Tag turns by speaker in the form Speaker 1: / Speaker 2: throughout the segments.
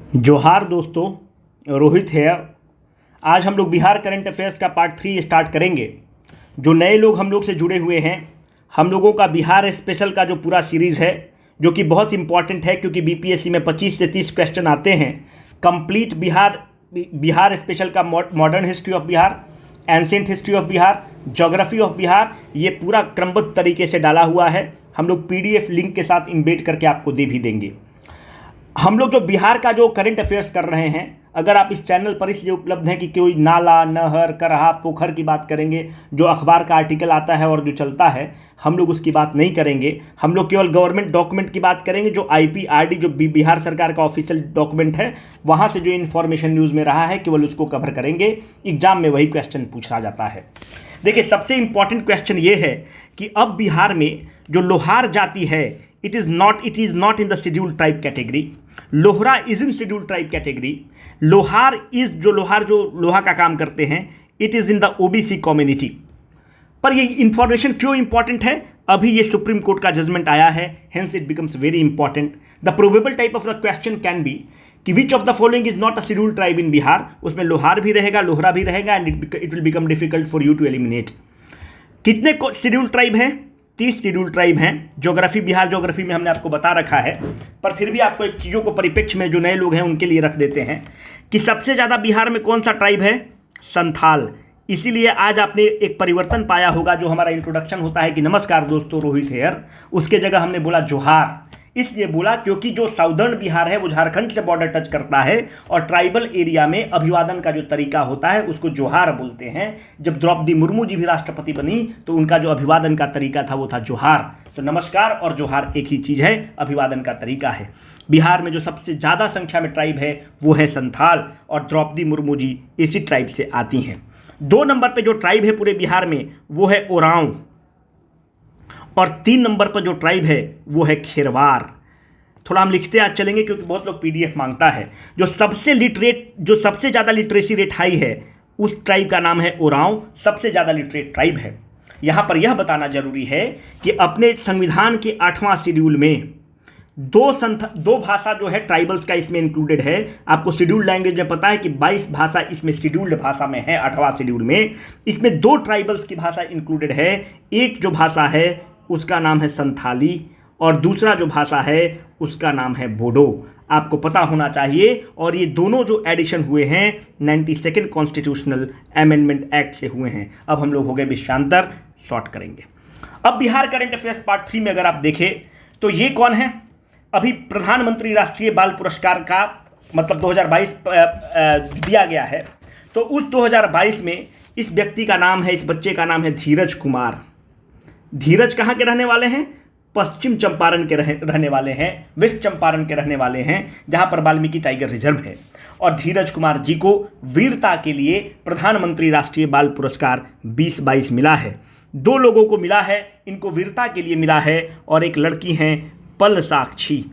Speaker 1: जोहार दोस्तों, रोहित है। आज हम लोग बिहार करंट अफेयर्स का पार्ट 3 स्टार्ट करेंगे। जो नए लोग हम लोग से जुड़े हुए हैं, हम लोगों का बिहार स्पेशल का जो पूरा सीरीज़ है, जो कि बहुत इंपॉर्टेंट है क्योंकि बीपीएससी में 25 से 30 क्वेश्चन आते हैं। कंप्लीट बिहार स्पेशल का modern history of Bihar, ancient history of Bihar, geography of Bihar, ये पूरा क्रमबद्ध तरीके से डाला हुआ है। हम लोग पीडीएफ लिंक के साथ इम्बेड करके आपको दे भी देंगे। हम लोग जो बिहार का जो करंट अफेयर्स कर रहे हैं, अगर आप इस चैनल पर इसलिए उपलब्ध हैं कि कोई नाला, नहर, करहा, पोखर की बात करेंगे, जो अखबार का आर्टिकल आता है और जो चलता है, हम लोग उसकी बात नहीं करेंगे। हम लोग केवल गवर्नमेंट डॉक्यूमेंट की बात करेंगे, जो आईपीआरडी जो बिहार सरकार का ऑफिशियल डॉक्यूमेंट है, वहाँ से जो इन्फॉर्मेशन न्यूज़ में रहा है केवल उसको कवर करेंगे। एग्जाम में वही क्वेश्चन पूछा जाता है। देखिए, सबसे इंपॉर्टेंट क्वेश्चन ये है कि अब बिहार में जो लोहार जाति है, it is not in the scheduled tribe category. Lohra is in scheduled tribe category. Lohar जो लोहा का काम करते हैं, it is in the OBC community. पर ये इंफॉर्मेशन क्यों इंपॉर्टेंट है? अभी ये सुप्रीम कोर्ट का जजमेंट आया है, hence it becomes very important. The probable type of the question can be कि which of the following is not a scheduled tribe in Bihar. उसमें लोहार भी रहेगा, लोहरा भी रहेगा, and it will become difficult for you to eliminate. कितने scheduled tribe हैं? 30 scheduled tribe हैं। Geography, Bihar geography में हमने आपको बता रखा है, पर फिर भी आपको एक चीज़ों को परिप्रेक्ष्य में जो नए लोग हैं उनके लिए रख देते हैं कि सबसे ज़्यादा बिहार में कौन सा ट्राइब है? संथाल। इसीलिए आज आपने एक परिवर्तन पाया होगा। जो हमारा इंट्रोडक्शन होता है कि नमस्कार दोस्तों, रोहित हेयर, उसके जगह हमने बोला जोहार। इसलिए बोला क्योंकि जो साउदर्न बिहार है वो झारखंड से बॉर्डर टच करता है, और ट्राइबल एरिया में अभिवादन का जो तरीका होता है उसको जोहार बोलते हैं। जब द्रौपदी मुर्मू जी भी राष्ट्रपति बनी तो उनका जो अभिवादन का तरीका था वो था जोहार। तो नमस्कार और जोहार एक ही चीज़ है, अभिवादन का तरीका है। बिहार में जो सबसे ज़्यादा संख्या में ट्राइब है वो है संथाल, और द्रौपदी मुर्मू जी इसी ट्राइब से आती हैं। 2 नंबर पर जो ट्राइब है पूरे बिहार में वो है ओरांव, और 3 नंबर पर जो ट्राइब है वो है खेरवार। थोड़ा हम लिखते आज चलेंगे क्योंकि बहुत लोग पीडीएफ मांगता है। जो सबसे ज़्यादा लिटरेसी रेट हाई है उस ट्राइब का नाम है ओरांव, सबसे ज़्यादा लिटरेट ट्राइब है। यहाँ पर यह बताना जरूरी है कि अपने संविधान के 8वां शेड्यूल में दो भाषा जो है ट्राइबल्स का इसमें इंक्लूडेड है। आपको शेड्यूल्ड लैंग्वेज में पता है कि 22 भाषा इसमें शेड्यूल्ड भाषा में है। 8वां शेड्यूल में इसमें 2 ट्राइबल्स की भाषा इंक्लूडेड है। एक जो भाषा है उसका नाम है संथाली, और दूसरा जो भाषा है उसका नाम है बोडो। आपको पता होना चाहिए। और ये दोनों जो एडिशन हुए हैं 92nd कॉन्स्टिट्यूशनल अमेंडमेंट एक्ट से हुए हैं। अब हम लोग हो गए विषयांतर, शॉर्ट करेंगे। अब बिहार करंट अफेयर्स पार्ट 3 में अगर आप देखें तो ये कौन है? अभी प्रधानमंत्री राष्ट्रीय बाल पुरस्कार का मतलब 2022 दिया गया है। तो उस 2022 में इस व्यक्ति का नाम है, इस बच्चे का नाम है धीरज कुमार। धीरज कहाँ के रहने वाले हैं? पश्चिम चंपारण के रहने वाले हैं, वेस्ट चंपारण के रहने वाले हैं, जहां पर वाल्मीकि टाइगर रिजर्व है। और धीरज कुमार जी को वीरता के लिए प्रधानमंत्री राष्ट्रीय बाल पुरस्कार 2022 मिला है। 2 लोगों को मिला है, इनको वीरता के लिए मिला है। और एक लड़की हैं पल साक्षी।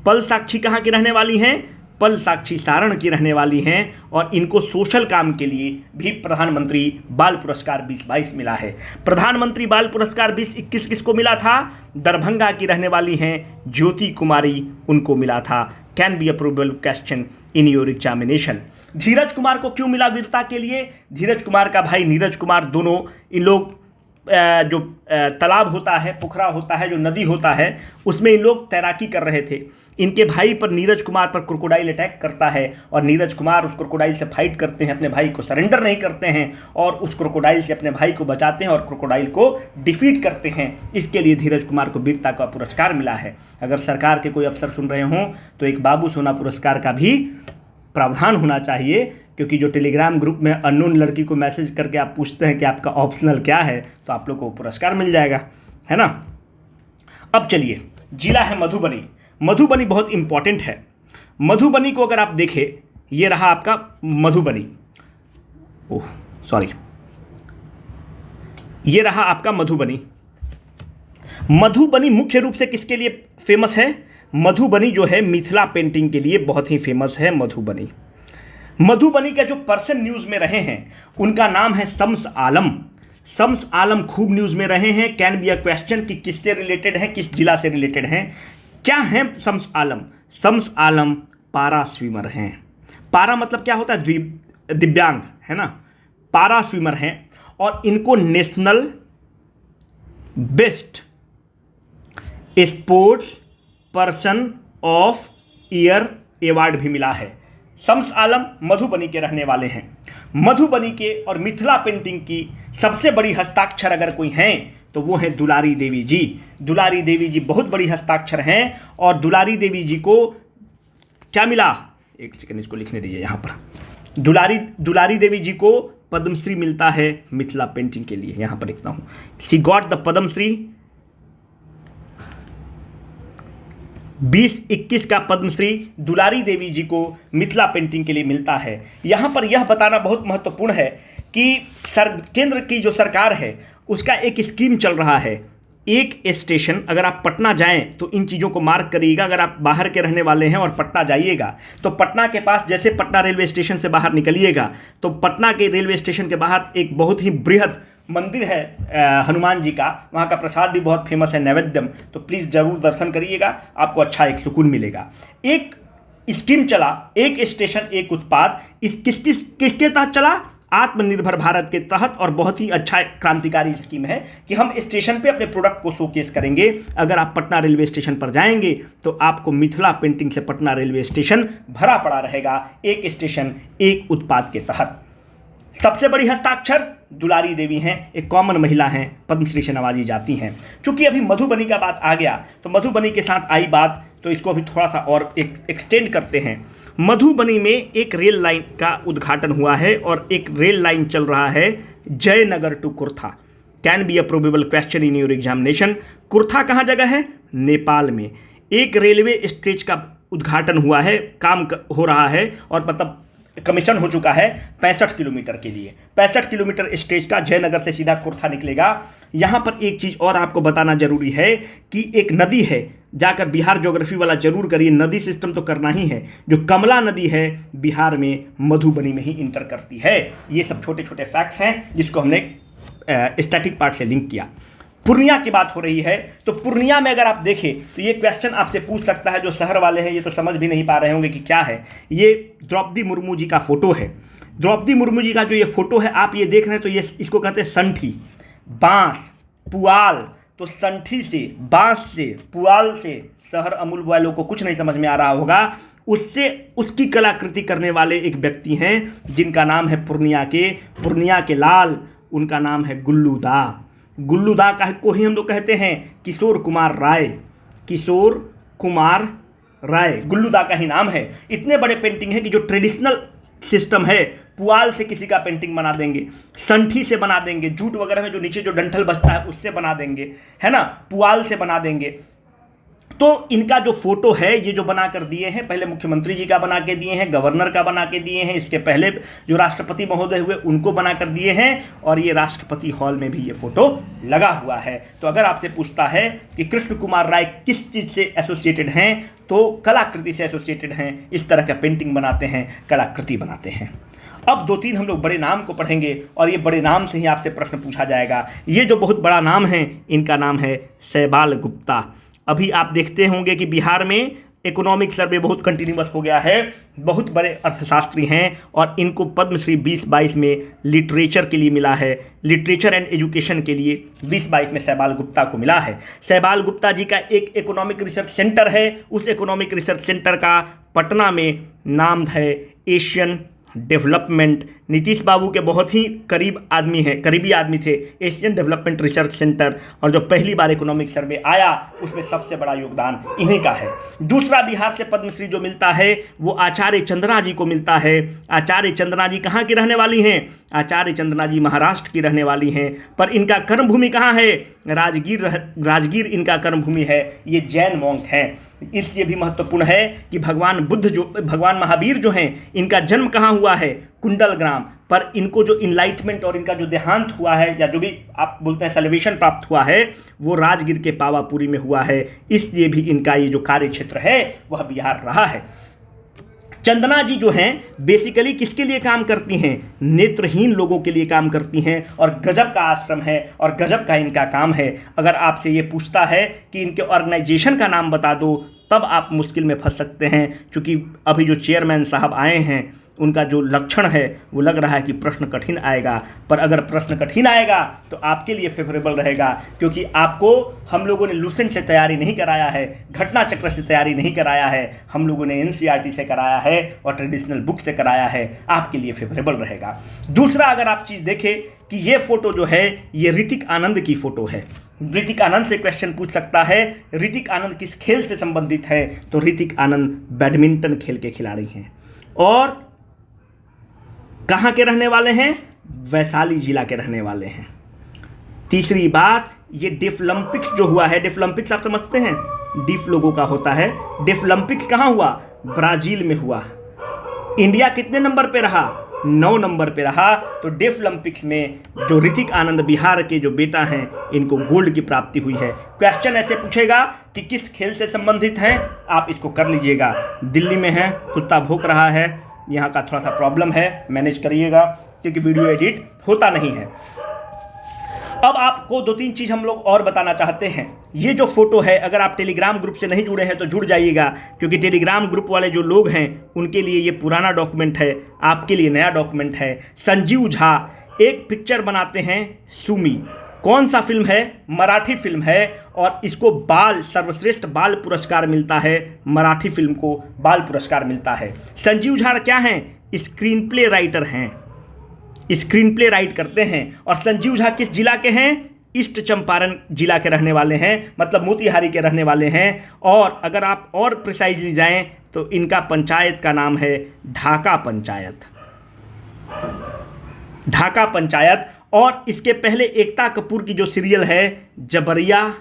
Speaker 1: पल साक्षी कहाँ की रहने वाली हैं? पल साक्षी सारण की रहने वाली हैं, और इनको सोशल काम के लिए भी प्रधानमंत्री बाल पुरस्कार 2022 मिला है। प्रधानमंत्री बाल पुरस्कार 2021 किसको मिला था? दरभंगा की रहने वाली हैं ज्योति कुमारी, उनको मिला था। Can be a probable question in your examination. Dheeraj Kumar को क्यों मिला वीरता के लिए? धीरज कुमार का भाई नीरज कुमार, दोनों इन लोग जो तालाब होता है, पोखरा होता है, जो नदी होता है, उसमें इन लोग तैराकी कर रहे थे। इनके भाई पर, नीरज कुमार पर क्रोकोडाइल अटैक करता है, और नीरज कुमार उस क्रोकोडाइल से फाइट करते हैं, अपने भाई को सरेंडर नहीं करते हैं, और उस क्रोकोडाइल से अपने भाई को बचाते हैं और क्रोकोडाइल को डिफीट करते हैं। इसके लिए धीरज कुमार को वीरता का पुरस्कार मिला है। अगर सरकार के कोई अफसर सुन रहे हों तो एक बाबू सोना पुरस्कार का भी प्रावधान होना चाहिए, क्योंकि जो टेलीग्राम ग्रुप में अननोन लड़की को मैसेज करके आप पूछते हैं कि आपका ऑप्शनल क्या है, तो आप लोग को पुरस्कार मिल जाएगा, है ना। अब चलिए, जिला है मधुबनी। मधुबनी बहुत इंपॉर्टेंट है। मधुबनी को अगर आप देखें, ये रहा आपका मधुबनी, ये रहा आपका मधुबनी। मधुबनी मुख्य रूप से किसके लिए फेमस है? मधुबनी जो है मिथिला पेंटिंग के लिए बहुत ही फेमस है। मधुबनी के जो पर्सन न्यूज़ में रहे हैं उनका नाम है शम्स आलम। शम्स आलम खूब न्यूज़ में रहे हैं। कैन बी अ क्वेश्चन कि किससे रिलेटेड है, किस जिला से रिलेटेड हैं। क्या हैं शम्स आलम? शम्स आलम पारा स्विमर हैं। पारा मतलब क्या होता है? दिव्यांग, है ना। पारा स्विमर हैं और इनको national best sports person of year award भी मिला है। शम्स आलम मधुबनी के रहने वाले हैं। मधुबनी के और मिथिला पेंटिंग की सबसे बड़ी हस्ताक्षर अगर कोई हैं तो वो हैं दुलारी देवी जी। दुलारी देवी जी बहुत बड़ी हस्ताक्षर हैं और दुलारी देवी जी को क्या मिला? एक सेकंड, इसको लिखने दीजिए यहाँ पर। दुलारी देवी जी को पद्मश्री मिलता है मिथिला पेंटिंग के लिए। यहाँ पर लिखता हूँ, शी गॉट द पद्मश्री 2021 का पद्मश्री दुलारी देवी जी को मिथिला पेंटिंग के लिए मिलता है। यहाँ पर यह बताना बहुत महत्वपूर्ण है कि केंद्र की जो सरकार है उसका एक स्कीम चल रहा है। एक स्टेशन, अगर आप पटना जाएं तो इन चीज़ों को मार्क करिएगा। अगर आप बाहर के रहने वाले हैं और पटना जाइएगा तो पटना के पास, जैसे पटना रेलवे स्टेशन से बाहर निकलिएगा तो पटना के रेलवे स्टेशन के बाहर एक बहुत ही बृहद मंदिर है हनुमान जी का। वहाँ का प्रसाद भी बहुत फेमस है, नैवेद्यम। तो प्लीज़ ज़रूर दर्शन करिएगा, आपको अच्छा एक सुकून मिलेगा। एक स्कीम चला, एक स्टेशन एक उत्पाद। किसके तहत चला? आत्मनिर्भर भारत के तहत। और बहुत ही अच्छा क्रांतिकारी स्कीम है कि हम स्टेशन पे अपने प्रोडक्ट को शोकेस करेंगे। अगर आप पटना रेलवे स्टेशन पर जाएंगे तो आपको मिथिला पेंटिंग से पटना रेलवे स्टेशन भरा पड़ा रहेगा, एक स्टेशन एक उत्पाद के तहत। सबसे बड़ी हस्ताक्षर दुलारी देवी हैं, एक कॉमन महिला हैं, पद्मश्री से नवाजी जाती हैं। चूंकि अभी मधुबनी का बात आ गया तो मधुबनी के साथ आई बात, तो इसको अभी थोड़ा सा और एक्सटेंड करते हैं। मधुबनी में एक रेल लाइन का उद्घाटन हुआ है और एक रेल लाइन चल रहा है Jaynagar to Kurtha. Can be a probable question in your examination. Kurtha कहाँ जगह है? नेपाल में। एक रेलवे स्ट्रेच का उद्घाटन हुआ है, काम हो रहा है और मतलब कमीशन हो चुका है 65 किलोमीटर के लिए। 65 किलोमीटर स्ट्रेच का जयनगर से सीधा कुर्था निकलेगा। यहाँ पर एक चीज़ और आपको बताना जरूरी है कि एक नदी है, जाकर बिहार ज्योग्राफी वाला जरूर करिए, नदी सिस्टम तो करना ही है। जो कमला नदी है बिहार में मधुबनी में ही इंटर करती है। ये सब छोटे छोटे फैक्ट्स हैं जिसको हमने स्टैटिक पार्ट से लिंक किया। पूर्णिया की बात हो रही है तो पूर्णिया में अगर आप देखें तो ये क्वेश्चन आपसे पूछ सकता है। जो शहर वाले हैं ये तो समझ भी नहीं पा रहे होंगे कि क्या है। ये द्रौपदी मुर्मू जी का फोटो है। द्रौपदी मुर्मू जी का जो ये फोटो है आप ये देख रहे हैं तो ये इसको कहते हैं संठी, बांस, पुआल। तो संठी से, बांस से, पुआल से शहर अमूल वालों को कुछ नहीं समझ में आ रहा होगा। उससे उसकी कलाकृति करने वाले एक व्यक्ति हैं जिनका नाम है पूर्णिया के लाल। उनका नाम है गुल्लू दा। गुल्लू दा को ही हम लोग कहते हैं किशोर कुमार राय। किशोर कुमार राय गुल्लू दा का ही नाम है। इतने बड़े पेंटिंग है कि जो ट्रेडिशनल सिस्टम है, पुआल से किसी का पेंटिंग बना देंगे, संठी से बना देंगे, जूट वगैरह में जो नीचे जो डंठल बचता है उससे बना देंगे, है ना, पुआल से बना देंगे। तो इनका जो फोटो है ये जो बना कर दिए हैं, पहले मुख्यमंत्री जी का बना के दिए हैं, गवर्नर का बना के दिए हैं, इसके पहले जो राष्ट्रपति महोदय हुए उनको बना कर दिए हैं और ये राष्ट्रपति हॉल में भी ये फोटो लगा हुआ है। तो अगर आपसे पूछता है कि कृष्ण कुमार राय किस चीज़ से एसोसिएटेड हैं तो कलाकृति से एसोसिएटेड हैं। इस तरह का पेंटिंग बनाते हैं, कलाकृति बनाते हैं। अब 2-3 हम लोग बड़े नाम को पढ़ेंगे और ये बड़े नाम से ही आपसे प्रश्न पूछा जाएगा। ये जो बहुत बड़ा नाम है इनका नाम है शैबाल गुप्ता। अभी आप देखते होंगे कि बिहार में इकोनॉमिक सर्वे बहुत कंटिन्यूअस हो गया है। बहुत बड़े अर्थशास्त्री हैं और इनको पद्मश्री 2022 में लिटरेचर के लिए मिला है। लिटरेचर एंड एजुकेशन के लिए 2022 में शैबाल गुप्ता को मिला है। शैबाल गुप्ता जी का एक इकोनॉमिक रिसर्च सेंटर है। उस इकोनॉमिक रिसर्च सेंटर का पटना में नाम है एशियन डेवलपमेंट। नीतीश बाबू के बहुत ही करीबी आदमी थे एशियन डेवलपमेंट रिसर्च सेंटर। और जो पहली बार इकोनॉमिक सर्वे आया उसमें सबसे बड़ा योगदान इन्हीं का है। दूसरा बिहार से पद्मश्री जो मिलता है वो आचार्य चंद्रा जी को मिलता है। आचार्य चंद्रा जी कहाँ की रहने वाली हैं? आचार्य चंद्रा जी महाराष्ट्र की रहने वाली हैं, पर इनका कर्मभूमि कहाँ है? राजगीर इनका कर्मभूमि है। ये जैन मॉन्क हैं, इसलिए भी महत्वपूर्ण है कि भगवान महावीर जो हैं इनका जन्म कहाँ हुआ है? कुंडलग्राम। पर इनको जो इनलाइटमेंट और इनका जो देहांत हुआ है या जो भी आप बोलते हैं सेलिब्रेशन प्राप्त हुआ है वो राजगीर के पावापुरी में हुआ है। इसलिए भी इनका ये जो कार्य क्षेत्र है वह बिहार रहा है। चंदना जी जो हैं बेसिकली किसके लिए काम करती हैं? नेत्रहीन लोगों के लिए काम करती हैं और गजब का आश्रम है और गजब का इनका काम है। अगर आपसे ये पूछता है कि इनके ऑर्गेनाइजेशन का नाम बता दो तब आप मुश्किल में फंस सकते हैं, क्योंकि अभी जो चेयरमैन साहब आए हैं उनका जो लक्षण है वो लग रहा है कि प्रश्न कठिन आएगा। पर अगर प्रश्न कठिन आएगा तो आपके लिए फेवरेबल रहेगा, क्योंकि आपको हम लोगों ने लूसेंट से तैयारी नहीं कराया है, घटना चक्र से तैयारी नहीं कराया है, हम लोगों ने एनसीईआरटी से कराया है और ट्रेडिशनल बुक से कराया है, आपके लिए फेवरेबल रहेगा। दूसरा, अगर आप चीज़ देखें कि ये फोटो जो है ये ऋतिक आनंद की फ़ोटो है। ऋतिक आनंद से क्वेश्चन पूछ सकता है, ऋतिक आनंद किस खेल से संबंधित है? तो ऋतिक आनंद बैडमिंटन खेल के खिलाड़ी हैं और कहाँ के रहने वाले हैं? वैशाली जिला के रहने वाले हैं। तीसरी बात, ये डिफलम्पिक्स जो हुआ है, डिफलम्पिक्स आप समझते हैं, डिफ लोगों का होता है। डिफलम्पिक्स कहाँ हुआ? ब्राज़ील में हुआ। इंडिया कितने नंबर पे रहा? 9 नंबर पे रहा। तो डिफलम्पिक्स में जो ऋतिक आनंद बिहार के जो बेटा हैं, इनको गोल्ड की प्राप्ति हुई है। क्वेश्चन ऐसे पूछेगा कि किस खेल से संबंधित हैं, आप इसको कर लीजिएगा। दिल्ली में है, कुत्ता भौंक रहा है, यहाँ का थोड़ा सा प्रॉब्लम है, मैनेज करिएगा क्योंकि वीडियो एडिट होता नहीं है। अब आपको 2-3 चीज़ हम लोग और बताना चाहते हैं। ये जो फोटो है, अगर आप टेलीग्राम ग्रुप से नहीं जुड़े हैं तो जुड़ जाइएगा, क्योंकि टेलीग्राम ग्रुप वाले जो लोग हैं उनके लिए ये पुराना डॉक्यूमेंट है, आपके लिए नया डॉक्यूमेंट है। संजीव झा एक पिक्चर बनाते हैं सुमी। कौन सा फिल्म है? मराठी फिल्म है और इसको सर्वश्रेष्ठ बाल पुरस्कार मिलता है। मराठी फिल्म को बाल पुरस्कार मिलता है। संजीव झा क्या हैं? स्क्रीन प्ले राइटर हैं, स्क्रीन प्ले राइट करते हैं। और संजीव झा किस जिला के हैं? ईस्ट चंपारण जिला के रहने वाले हैं, मतलब मोतिहारी के रहने वाले हैं। और अगर आप और प्रिसाइजली जाएं तो इनका पंचायत का नाम है ढाका पंचायत, ढाका पंचायत। और इसके पहले एकता कपूर की जो सीरियल है जबरिया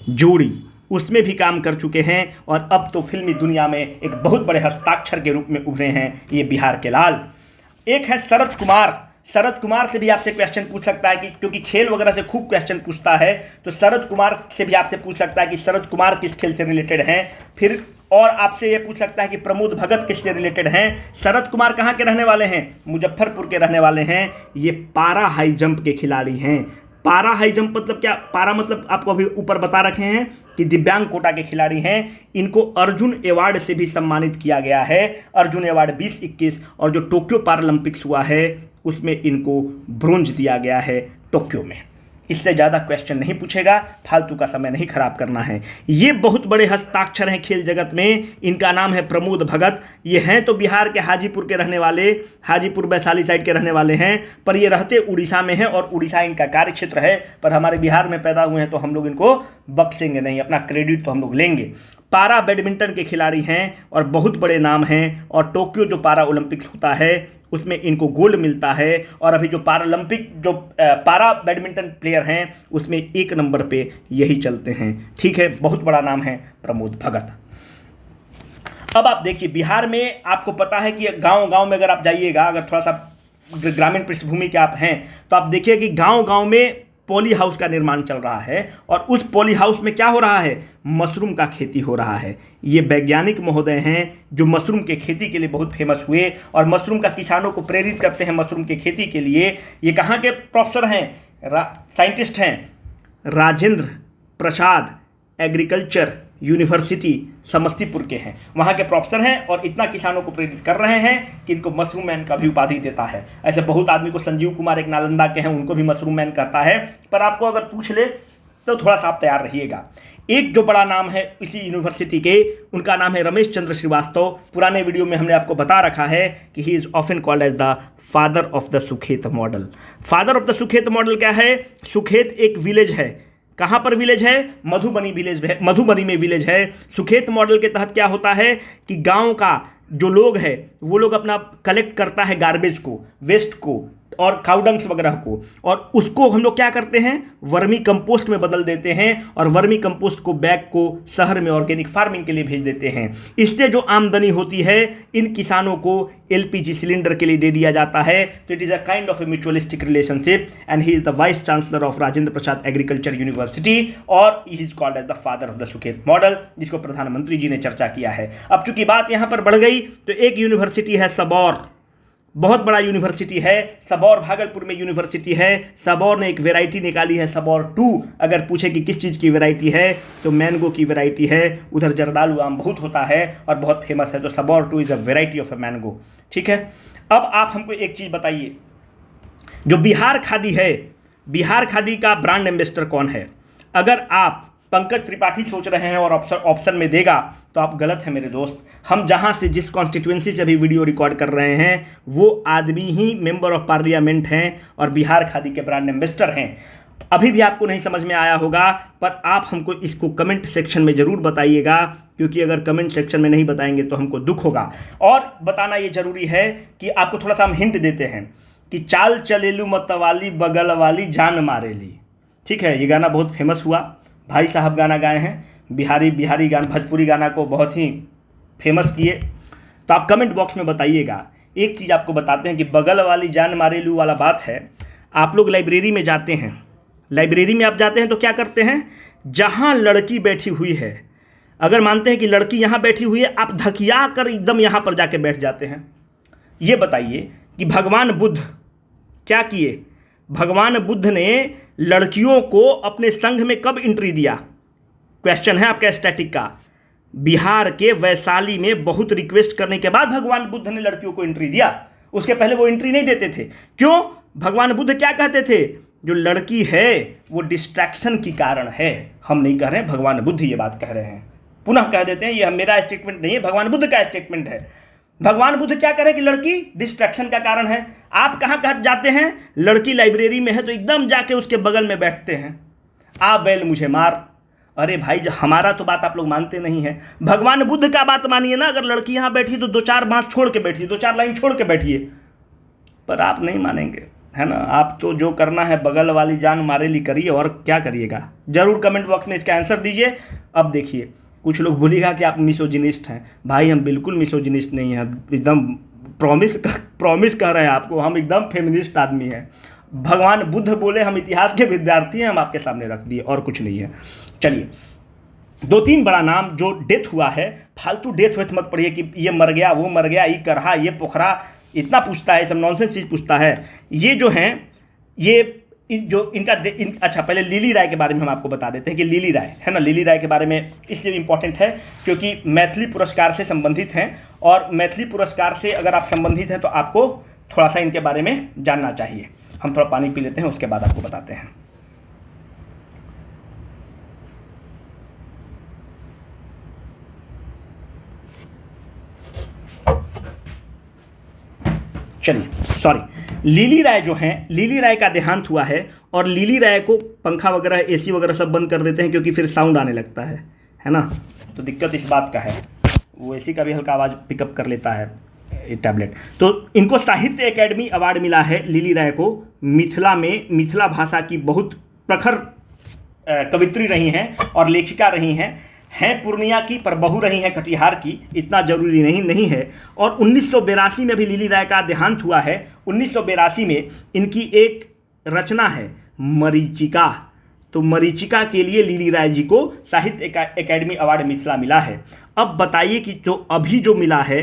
Speaker 1: जोड़ी, उसमें भी काम कर चुके हैं और अब तो फिल्मी दुनिया में एक बहुत बड़े हस्ताक्षर के रूप में उभरे हैं ये बिहार के लाल। एक है शरद कुमार। शरद कुमार से भी आपसे क्वेश्चन पूछ सकता है कि क्योंकि खेल वगैरह से खूब क्वेश्चन पूछता है, तो शरद कुमार से भी आपसे पूछ सकता है कि शरद कुमार किस खेल से रिलेटेड हैं। फिर और आपसे ये पूछ सकता है कि प्रमोद भगत किससे रिलेटेड हैं। शरद कुमार कहाँ के रहने वाले हैं? मुजफ्फरपुर के रहने वाले हैं। ये पारा हाई जंप के खिलाड़ी हैं। पारा हाई जंप मतलब क्या? पारा मतलब आपको अभी ऊपर बता रखे हैं कि दिव्यांग कोटा के खिलाड़ी हैं। इनको अर्जुन अवार्ड से भी सम्मानित किया गया है, अर्जुन अवार्ड 2021। और जो टोक्यो पैरालंपिक्स हुआ है उसमें इनको ब्रोंज दिया गया है टोक्यो में। इससे ज़्यादा क्वेश्चन नहीं पूछेगा, फालतू का समय नहीं खराब करना है। ये बहुत बड़े हस्ताक्षर हैं खेल जगत में। इनका नाम है प्रमोद भगत। ये हैं तो बिहार के हाजीपुर के रहने वाले, हाजीपुर वैशाली साइड के रहने वाले हैं, पर ये रहते उड़ीसा में हैं और उड़ीसा इनका कार्य क्षेत्र है। पर हमारे बिहार में पैदा हुए हैं तो हम लोग इनको बख्शेंगे नहीं, अपना क्रेडिट तो हम लोग लेंगे। पारा बैडमिंटन के खिलाड़ी हैं और बहुत बड़े नाम हैं। और टोक्यो जो पारा ओलंपिक्स होता है उसमें इनको गोल्ड मिलता है। और अभी जो पारा बैडमिंटन प्लेयर हैं उसमें 1 नंबर पे यही चलते हैं। ठीक है, बहुत बड़ा नाम है प्रमोद भगत। अब आप देखिए, बिहार में आपको पता है कि गांव-गांव में अगर आप जाइएगा, अगर थोड़ा सा ग्रामीण पृष्ठभूमि के आप हैं तो आप देखिए कि गांव-गांव में पॉली हाउस का निर्माण चल रहा है। और उस पॉली हाउस में क्या हो रहा है? मशरूम का खेती हो रहा है। ये वैज्ञानिक महोदय हैं जो मशरूम के खेती के लिए बहुत फेमस हुए और मशरूम का किसानों को प्रेरित करते हैं मशरूम के खेती के लिए। ये कहाँ के प्रोफेसर हैं? साइंटिस्ट हैं। राजेंद्र प्रसाद एग्रीकल्चर यूनिवर्सिटी समस्तीपुर के हैं, वहाँ के प्रोफेसर हैं और इतना किसानों को प्रेरित कर रहे हैं कि इनको मशरूम मैन का भी उपाधि देता है। ऐसे बहुत आदमी को, संजीव कुमार एक नालंदा के हैं, उनको भी मशरूम मैन कहता है। पर आपको अगर पूछ ले तो थोड़ा सा आप तैयार रहिएगा। एक जो बड़ा नाम है इसी यूनिवर्सिटी के, उनका नाम है रमेश चंद्र श्रीवास्तव। पुराने वीडियो में हमने आपको बता रखा है कि he is often called as the father of the Sukhet model. Father of the Sukhet model क्या है? सुखेत एक विलेज है। कहाँ पर विलेज है? मधुबनी विलेज है, मधुबनी में विलेज है। सुखेत मॉडल के तहत क्या होता है कि गांव का जो लोग है वो लोग अपना कलेक्ट करता है गार्बेज को, वेस्ट को और काउडंग्स वगैरह को, और उसको हम लोग क्या करते हैं? वर्मी कंपोस्ट में बदल देते हैं और वर्मी कंपोस्ट को बैग को शहर में ऑर्गेनिक फार्मिंग के लिए भेज देते हैं। इससे जो आमदनी होती है इन किसानों को एलपीजी सिलेंडर के लिए दे दिया जाता है। तो it is a kind of a mutualistic relationship and he is the vice chancellor of Rajendra Prasad agriculture university और he is called as the father of the Sukhet model, जिसको प्रधानमंत्री जी ने चर्चा किया है। अब चूंकि बात यहाँ पर बढ़ गई तो एक यूनिवर्सिटी है सबौर, बहुत बड़ा यूनिवर्सिटी है। सबौर भागलपुर में यूनिवर्सिटी है। सबौर ने एक वैरायटी निकाली है सबौर 2। अगर पूछे कि किस चीज़ की वैरायटी है तो मैंगो की वैरायटी है। उधर जर्दालू आम बहुत होता है और बहुत फेमस है, तो Sabour 2 is a variety of a mango. ठीक है, अब आप हमको एक चीज़ बताइए, जो बिहार खादी है, बिहार खादी का ब्रांड एम्बेसडर कौन है? अगर आप पंकज त्रिपाठी सोच रहे हैं और ऑप्शन में देगा तो आप गलत हैं मेरे दोस्त। हम जहां से जिस कॉन्स्टिट्यूएंसी से अभी वीडियो रिकॉर्ड कर रहे हैं वो आदमी ही मेंबर ऑफ पार्लियामेंट हैं और बिहार खादी के ब्रांड एम्बेसडर हैं। अभी भी आपको नहीं समझ में आया होगा, पर आप हमको इसको कमेंट सेक्शन में ज़रूर बताइएगा, क्योंकि अगर कमेंट सेक्शन में नहीं बताएंगे तो हमको दुख होगा। और बताना ये ज़रूरी है कि आपको थोड़ा सा हम हिंट देते हैं कि चाल चलेलू मतवाली बगल वाली जान मारेली। ठीक है, ये गाना बहुत फेमस हुआ, भाई साहब गाना गाए हैं, बिहारी गाना, भोजपुरी गाना को बहुत ही फेमस किए। तो आप कमेंट बॉक्स में बताइएगा। एक चीज़ आपको बताते हैं कि बगल वाली जान मारेलू वाला बात है। आप लोग लाइब्रेरी में जाते हैं, लाइब्रेरी में आप जाते हैं तो क्या करते हैं, जहाँ लड़की बैठी हुई है, अगर मानते हैं कि लड़की यहाँ बैठी हुई है, आप धकिया कर एकदम यहाँ पर जाके बैठ जाते हैं। ये बताइए कि भगवान बुद्ध क्या किए? भगवान बुद्ध ने लड़कियों को अपने संघ में कब एंट्री दिया? क्वेश्चन है आपका स्टैटिक का। बिहार के वैशाली में बहुत रिक्वेस्ट करने के बाद भगवान बुद्ध ने लड़कियों को एंट्री दिया। उसके पहले वो एंट्री नहीं देते थे। क्यों? भगवान बुद्ध क्या कहते थे? जो लड़की है वो डिस्ट्रैक्शन की कारण है। हम नहीं कह रहे हैं, भगवान बुद्ध ये बात कह रहे हैं। पुनः कह देते हैं, ये मेरा स्टेटमेंट नहीं है, भगवान बुद्ध का स्टेटमेंट है। भगवान बुद्ध क्या कह रहे हैं कि लड़की डिस्ट्रैक्शन का कारण है। आप कहाँ कहाँ जाते हैं? लड़की लाइब्रेरी में है तो एकदम जाके उसके बगल में बैठते हैं, आ बैल मुझे मार। अरे भाई, हमारा तो बात आप लोग मानते नहीं है, भगवान बुद्ध का बात मानिए ना। अगर लड़की यहाँ बैठी तो 2-4 बांस छोड़ के बैठिए, 2-4 लाइन छोड़ के बैठिए, पर आप नहीं मानेंगे, है ना। आप तो जो करना है बगल वाली जान मारेली करिए, और क्या करिएगा। ज़रूर कमेंट बॉक्स में इसका आंसर दीजिए। अब देखिए, कुछ लोग बोलिएगा कि आप मिसोजिनिस्ट हैं। भाई, हम बिल्कुल मिसोजिनिस्ट नहीं हैं, एकदम प्रॉमिस कर रहे हैं आपको, हम एकदम फेमिनिस्ट आदमी हैं। भगवान बुद्ध बोले, हम इतिहास के विद्यार्थी हैं, हम आपके सामने रख दिए, और कुछ नहीं है। चलिए, 2-3 बड़ा नाम जो डेथ हुआ है, फालतू डेथ वेथ मत पढ़िए कि ये मर गया, वो मर गया, ये करहा, ये पोखरा, इतना पूछता है, सब नॉनसेंस चीज़ पूछता है। ये जो हैं, ये जो इनका अच्छा, पहले लिली राय के बारे में हम आपको बता देते हैं कि लिली राय है ना, लिली राय के बारे में इसलिए इम्पोर्टेंट है क्योंकि मैथिली पुरस्कार से संबंधित हैं, और मैथिली पुरस्कार से अगर आप संबंधित हैं तो आपको थोड़ा सा इनके बारे में जानना चाहिए। हम थोड़ा पानी पी लेते हैं, उसके बाद आपको बताते हैं। चलिए, सॉरी, लिली राय जो हैं, लिली राय का देहांत हुआ है, और लिली राय को पंखा वगैरह, एसी वगैरह सब बंद कर देते हैं क्योंकि फिर साउंड आने लगता है ना। तो दिक्कत इस बात का है, वो एसी का भी हल्का आवाज़ पिकअप कर लेता है ये टैबलेट। तो इनको साहित्य अकेडमी अवार्ड मिला है लिली राय को। मिथिला भाषा की बहुत प्रखर कवित्री रही हैं और लेखिका रही हैं पूर्णिया की, पर बहू रही हैं कटिहार की, इतना जरूरी नहीं है। और 1982 में भी लिली राय का देहांत हुआ है। 1982 में इनकी एक रचना है मरीचिका, तो मरीचिका के लिए लिली राय जी को साहित्य अकेडमी अवार्ड मिथिला मिला है। अब बताइए कि जो अभी जो मिला है,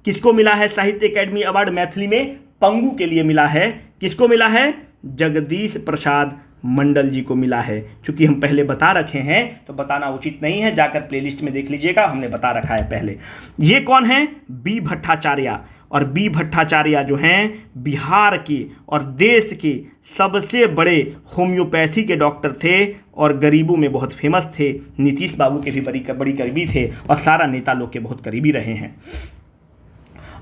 Speaker 1: किसको मिला है साहित्य अकेडमी अवार्ड मैथिली में? पंगु के लिए मिला है। किसको मिला है? जगदीश प्रसाद मंडल जी को मिला है। चूंकि हम पहले बता रखे हैं तो बताना उचित नहीं है, जाकर प्लेलिस्ट में देख लीजिएगा, हमने बता रखा है पहले। ये कौन है? बी भट्टाचार्य। और बी भट्टाचार्य जो हैं बिहार के और देश के सबसे बड़े होम्योपैथी के डॉक्टर थे, और गरीबों में बहुत फेमस थे। नीतीश बाबू के भी बड़ी करीबी थे, और सारा नेता लोग के बहुत करीबी रहे हैं।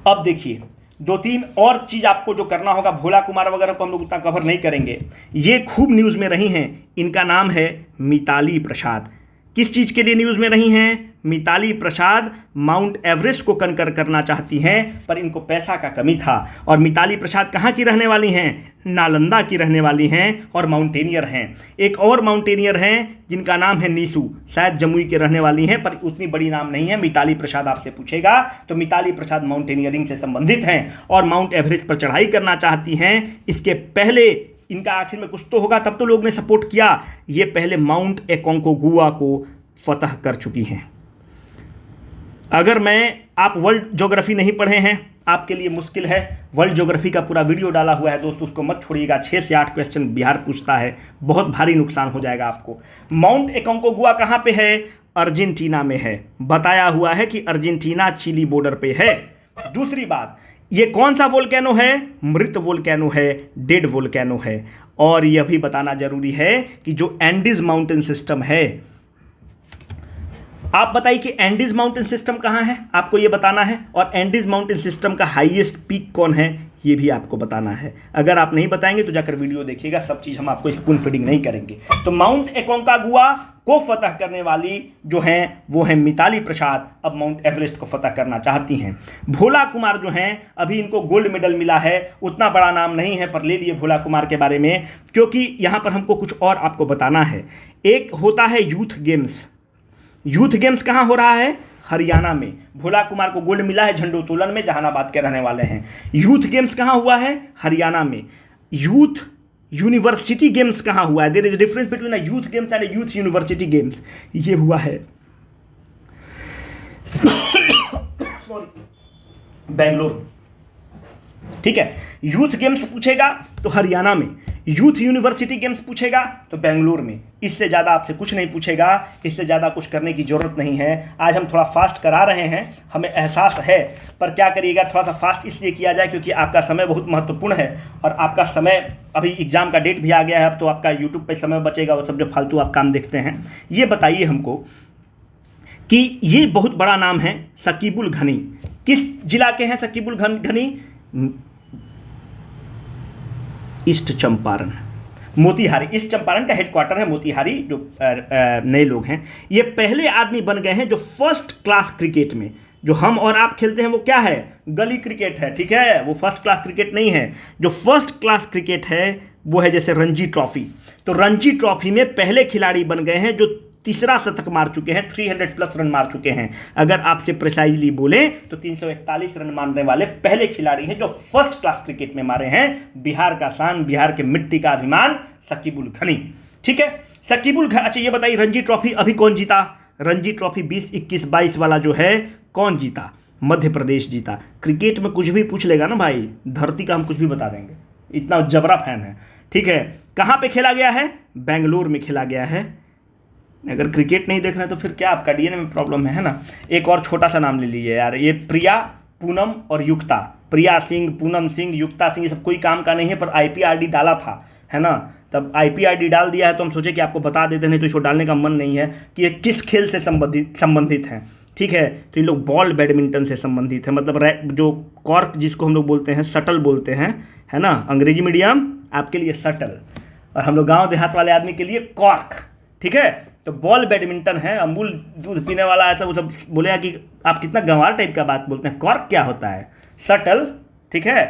Speaker 1: अब देखिए, 2-3 और चीज़ आपको जो करना होगा, भोला कुमार वगैरह को हम लोग उतना कवर नहीं करेंगे, ये खूब न्यूज़ में रही हैं। इनका नाम है मिताली प्रसाद। किस चीज़ के लिए न्यूज़ में रही हैं? मिताली प्रसाद माउंट एवरेस्ट को कंकर करना चाहती हैं, पर इनको पैसा का कमी था। और मिताली प्रसाद कहाँ की रहने वाली हैं? नालंदा की रहने वाली हैं और माउंटेनियर हैं। एक और माउंटेनियर हैं जिनका नाम है नीसू, शायद जमुई के रहने वाली हैं, पर उतनी बड़ी नाम नहीं है। मिताली प्रसाद आपसे पूछेगा तो मिताली प्रसाद माउंटेनियरिंग से संबंधित हैं और माउंट एवरेस्ट पर चढ़ाई करना चाहती हैं। इसके पहले इनका आखिर में कुछ तो होगा, तब तो लोग ने सपोर्ट किया। ये पहले माउंट एकोंकागुआ को फतह कर चुकी हैं। अगर आप वर्ल्ड ज्योग्राफी नहीं पढ़े हैं, आपके लिए मुश्किल है। वर्ल्ड ज्योग्राफी का पूरा वीडियो डाला हुआ है दोस्तों, उसको मत छोड़िएगा। 6 से 8 क्वेश्चन बिहार पूछता है, बहुत भारी नुकसान हो जाएगा आपको। माउंट एकोंकागुआ कहाँ पे है? अर्जेंटीना में है। बताया हुआ है कि अर्जेंटीना चिली बॉर्डर पे है। दूसरी बात, ये कौन सा वोल्केनो है? मृत वोल्केनो है, डेड वोल्केनो है। और यह भी बताना जरूरी है कि जो एंडीज माउंटेन सिस्टम है, आप बताइए कि एंडीज माउंटेन सिस्टम कहाँ है, आपको ये बताना है। और एंडीज माउंटेन सिस्टम का हाईएस्ट पीक कौन है, ये भी आपको बताना है। अगर आप नहीं बताएंगे तो जाकर वीडियो देखिएगा, सब चीज़ हम आपको स्पून फीडिंग नहीं करेंगे। तो माउंट एकोंकागुआ को फतह करने वाली जो हैं वो हैं मिताली प्रसाद, अब माउंट एवरेस्ट को फतह करना चाहती हैं। भोला कुमार जो हैं, अभी इनको गोल्ड मेडल मिला है, उतना बड़ा नाम नहीं है पर ले लिए भोला कुमार के बारे में, क्योंकि यहाँ पर हमको कुछ और आपको बताना है। एक होता है यूथ गेम्स। यूथ गेम्स कहाँ हो रहा है? हरियाणा में। भोला कुमार को गोल्ड मिला है झंडोत्तोलन में, जहानाबाद के रहने वाले हैं। यूथ गेम्स कहाँ हुआ है? हरियाणा में। यूथ यूनिवर्सिटी गेम्स कहाँ हुआ है? There is difference between a youth games and a youth university games. ये हुआ है बेंगलोर। ठीक है, यूथ गेम्स पूछेगा तो हरियाणा में, यूथ यूनिवर्सिटी गेम्स पूछेगा तो बेंगलुरु में। इससे ज़्यादा आपसे कुछ नहीं पूछेगा, इससे ज़्यादा कुछ करने की ज़रूरत नहीं है। आज हम थोड़ा फास्ट करा रहे हैं, हमें एहसास है, पर क्या करिएगा, थोड़ा सा फास्ट इसलिए किया जाए क्योंकि आपका समय बहुत महत्वपूर्ण है। और आपका समय, अभी एग्ज़ाम का डेट भी आ गया है, अब तो आपका यूट्यूब पर समय बचेगा, वो सब जो फालतू आप काम देखते हैं। ये बताइए हमको कि ये बहुत बड़ा नाम है शकीबुल घनी, किस जिला के हैं शकीबुल घनी? ईस्ट चंपारण, मोतिहारी। ईस्ट चंपारण का हेडक्वार्टर है मोतिहारी। जो नए लोग हैं, ये पहले आदमी बन गए हैं जो फर्स्ट क्लास क्रिकेट में, जो हम और आप खेलते हैं वो क्या है? गली क्रिकेट है। ठीक है, वो फर्स्ट क्लास क्रिकेट नहीं है। जो फर्स्ट क्लास क्रिकेट है वो है जैसे रणजी ट्रॉफी। तो रणजी ट्रॉफी में पहले खिलाड़ी बन गए हैं जो तीसरा शतक मार चुके हैं, 300+ रन मार चुके हैं। अगर आपसे प्रिसाइजली बोले तो 341 रन मारने वाले पहले खिलाड़ी हैं जो फर्स्ट क्लास क्रिकेट में मारे हैं। बिहार का शान, बिहार के मिट्टी का अभिमान, शकीबुल घनी। ठीक है, शकीबुल घनी। अच्छा ये बताइए, रणजी ट्रॉफी अभी कौन जीता? रणजी ट्रॉफी 20, 21, 22 वाला जो है कौन जीता? मध्य प्रदेश जीता। क्रिकेट में कुछ भी पूछ लेगा ना भाई, धरती का हम कुछ भी बता देंगे, इतना जबरा फैन है। ठीक है, कहाँ पे खेला गया है? बेंगलुरु में खेला गया है। अगर क्रिकेट नहीं देखना है तो फिर क्या आपका डीएनए में प्रॉब्लम है ना। एक और छोटा सा नाम ले लीजिए यार, ये प्रिया, पूनम और युक्ता। प्रिया सिंह, पूनम सिंह, युक्ता सिंह, ये सब कोई काम का नहीं है, पर IPRD डाला था, है ना। तब IPRD डाल दिया है तो हम सोचे कि आपको बता देते, नहीं तो इसको डालने का मन नहीं है कि ये किस खेल से संबंधित हैं। ठीक है, तो ये लोग बॉल बैडमिंटन से संबंधित है, मतलब जो कॉर्क जिसको हम लोग बोलते हैं, शटल बोलते हैं, है ना। अंग्रेजी मीडियम आपके लिए शटल, और हम लोग गाँव देहात वाले आदमी के लिए कॉर्क। ठीक है, तो बॉल बैडमिंटन है। अमूल दूध पीने वाला ऐसा वो सब बोलेगा कि आप कितना गंवार टाइप का बात बोलते हैं। कॉर्क क्या होता है? शटल। ठीक है,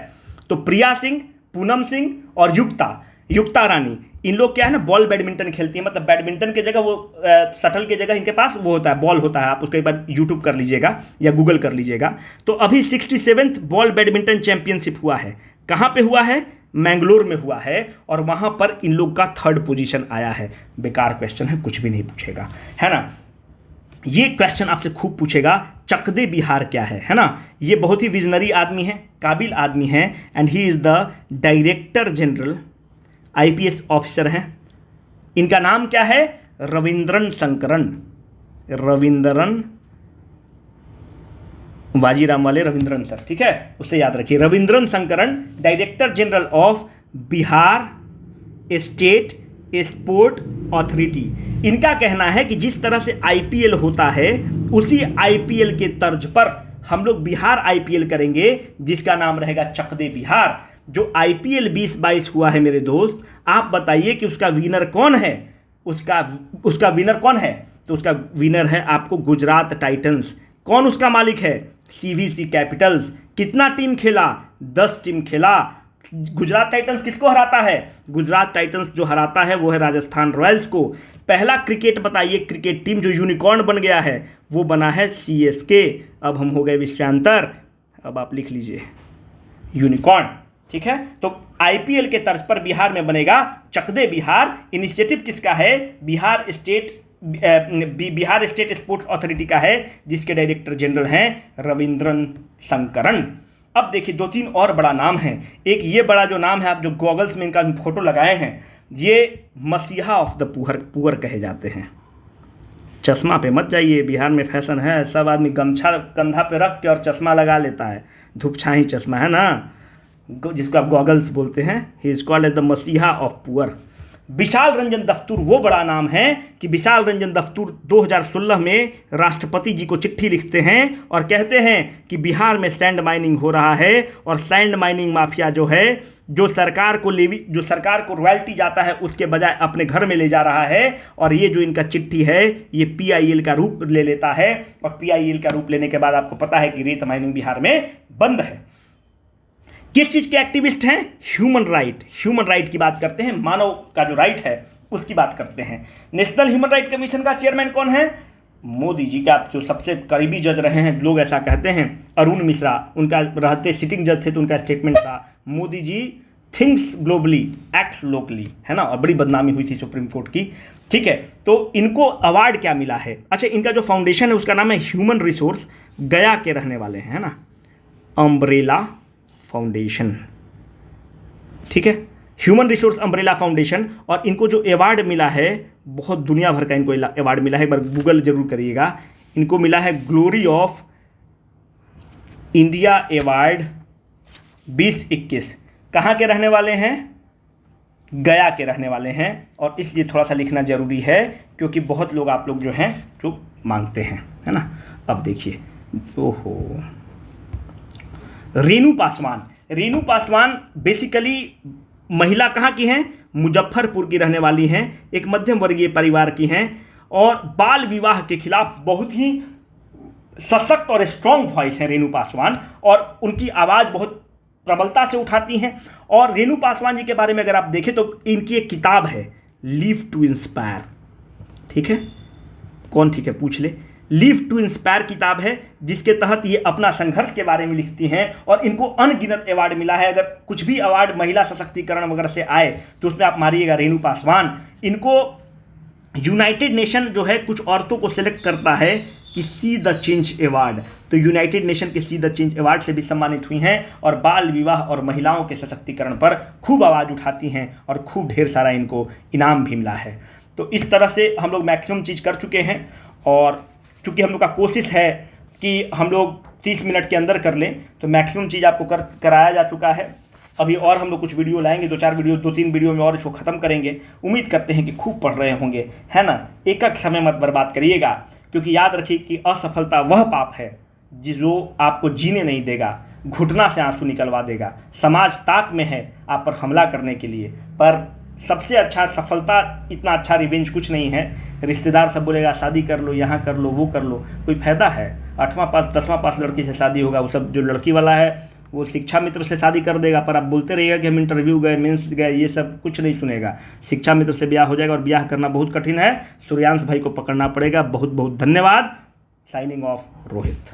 Speaker 1: तो प्रिया सिंह, पूनम सिंह और युक्ता रानी, इन लोग क्या है ना, बॉल बैडमिंटन खेलती है। मतलब बैडमिंटन की जगह वो शटल की जगह इनके पास वो होता है, बॉल होता है। आप उसको एक बार यूट्यूब कर लीजिएगा या गूगल कर लीजिएगा। तो अभी 67th बॉल बैडमिंटन चैंपियनशिप हुआ है। कहाँ पे हुआ है? मैंगलोर में हुआ है, और वहाँ पर इन लोग का 3rd पोजीशन आया है। बेकार क्वेश्चन है, कुछ भी नहीं पूछेगा, है ना। ये क्वेश्चन आपसे खूब पूछेगा, चकदे बिहार क्या है ना। ये बहुत ही विजनरी आदमी है, काबिल आदमी है, and he is the director general, IPS officer हैं। इनका नाम क्या है? रविंद्रन शंकरन। रविंद्रन, वाजीराम वाले रविंद्रन सर, ठीक है, उससे याद रखिए। Ravindran Shankaran, director general of Bihar state sport authority. इनका कहना है कि जिस तरह से IPL होता है, उसी IPL के तर्ज पर हम लोग बिहार IPL करेंगे, जिसका नाम रहेगा चकदे बिहार। जो IPL 2022 हुआ है मेरे दोस्त, आप बताइए कि उसका विनर कौन है? उसका विनर कौन है? तो उसका विनर है आपको गुजरात टाइटंस। कौन उसका मालिक है? CVC Capitals. कितना टीम खेला? 10 टीम खेला। गुजरात टाइटंस किसको हराता है? गुजरात टाइटंस जो हराता है वो है राजस्थान रॉयल्स को। पहला क्रिकेट बताइए, क्रिकेट टीम जो यूनिकॉर्न बन गया है वो बना है CSK। अब हम हो गए विषयांतर, अब आप लिख लीजिए यूनिकॉर्न। ठीक है, तो IPL के तर्ज पर बिहार में बनेगा चकदे बिहार। इनिशिएटिव किसका है? Bihar state Bihar state sports authority का है, जिसके डायरेक्टर जनरल हैं रविंद्रन शंकरन। अब देखिए 2-3 और बड़ा नाम है। एक ये बड़ा जो नाम है, आप जो गॉगल्स में इनका फोटो लगाए हैं, ये मसीहा ऑफ द पुअर कहे जाते हैं। चश्मा पे मत जाइए, बिहार में फैशन है, सब आदमी गमछा कंधा पे रख के और चश्मा लगा लेता है, धूप छाई चश्मा है ना, जिसको आप गॉगल्स बोलते हैं। He is called as the मसीहा ऑफ पुअर। विशाल रंजन दफ्तुर वो बड़ा नाम है कि विशाल रंजन दफ्तुर 2016 में राष्ट्रपति जी को चिट्ठी लिखते हैं और कहते हैं कि बिहार में सैंड माइनिंग हो रहा है और सैंड माइनिंग माफिया जो है, जो सरकार को रॉयल्टी जाता है उसके बजाय अपने घर में ले जा रहा है। और ये जो इनका चिट्ठी है ये PIL का रूप ले लेता है, और PIL का रूप लेने के बाद आपको पता है कि रेत माइनिंग बिहार में बंद है। किस चीज़ के एक्टिविस्ट हैं? ह्यूमन राइट की बात करते हैं, मानव का जो राइट है उसकी बात करते हैं। नेशनल ह्यूमन राइट कमीशन का चेयरमैन कौन है? मोदी जी का जो सबसे करीबी जज रहे हैं, लोग ऐसा कहते हैं, अरुण मिश्रा। उनका रहते सिटिंग जज थे तो उनका स्टेटमेंट था, Modi ji thinks globally act locally, है ना, और बड़ी बदनामी हुई थी सुप्रीम कोर्ट की। ठीक है, तो इनको अवार्ड क्या मिला है? अच्छा, इनका जो फाउंडेशन है उसका नाम है ह्यूमन रिसोर्स, गया के रहने वाले हैं, है ना, अम्ब्रेला फाउंडेशन। ठीक है, ह्यूमन रिसोर्स अम्ब्रेला फाउंडेशन। और इनको जो अवार्ड मिला है, बहुत दुनिया भर का इनको अवार्ड मिला है, एक बार गूगल जरूर करिएगा। इनको मिला है ग्लोरी ऑफ इंडिया अवार्ड 2021। कहाँ के रहने वाले हैं? गया के रहने वाले हैं। और इसलिए थोड़ा सा लिखना जरूरी है क्योंकि बहुत लोग आप लोग जो हैं जो मांगते हैं, है ना। अब देखिए, ओहो, रेणु पासवान बेसिकली महिला कहाँ की हैं? मुजफ्फरपुर की रहने वाली हैं, एक मध्यम वर्गीय परिवार की हैं, और बाल विवाह के खिलाफ बहुत ही सशक्त और स्ट्रॉन्ग वॉइस है रेणु पासवान, और उनकी आवाज़ बहुत प्रबलता से उठाती हैं। और रेणु पासवान जी के बारे में अगर आप देखें तो इनकी एक किताब है, लिव टू इंस्पायर। ठीक है, कौन ठीक है पूछ ले। लिव टू इंस्पायर किताब है, जिसके तहत ये अपना संघर्ष के बारे में लिखती हैं, और इनको अनगिनत अवार्ड मिला है। अगर कुछ भी अवार्ड महिला सशक्तिकरण वगैरह से आए तो उसमें आप मारिएगा रेणु पासवान। इनको यूनाइटेड नेशन जो है कुछ औरतों को सिलेक्ट करता है कि सी द चेंज अवार्ड, तो यूनाइटेड नेशन के सी द चेंज अवार्ड से भी सम्मानित हुई हैं, और बाल विवाह और महिलाओं के सशक्तिकरण पर खूब आवाज़ उठाती हैं, और खूब ढेर सारा इनको इनाम भी मिला है। तो इस तरह से हम लोग मैक्सिमम चीज़ कर चुके हैं, और चूँकि हम लोग का कोशिश है कि हम लोग 30 मिनट के अंदर कर लें, तो मैक्सिमम चीज़ आपको कराया जा चुका है। अभी और हम लोग कुछ वीडियो लाएंगे, 2-3 वीडियो में और इसको ख़त्म करेंगे। उम्मीद करते हैं कि खूब पढ़ रहे होंगे, है ना। एक समय मत बर्बाद करिएगा, क्योंकि याद रखिए कि असफलता वह पाप है जो आपको जीने नहीं देगा, घुटना से आंसू निकलवा देगा। समाज ताक में है आप पर हमला करने के लिए, पर सबसे अच्छा सफलता, इतना अच्छा रिवेंज कुछ नहीं है। रिश्तेदार सब बोलेगा शादी कर लो, यहाँ कर लो, वो कर लो, कोई फ़ायदा है? 8वां पास 10वां पास लड़की से शादी होगा, वो सब जो लड़की वाला है वो शिक्षा मित्र से शादी कर देगा, पर आप बोलते रहिएगा कि हम इंटरव्यू गए, मेंस गए, ये सब कुछ नहीं सुनेगा। शिक्षा मित्र से ब्याह हो जाएगा, और ब्याह करना बहुत कठिन है। सूर्यांश भाई को पकड़ना पड़ेगा। बहुत बहुत धन्यवाद। Signing off, Rohit.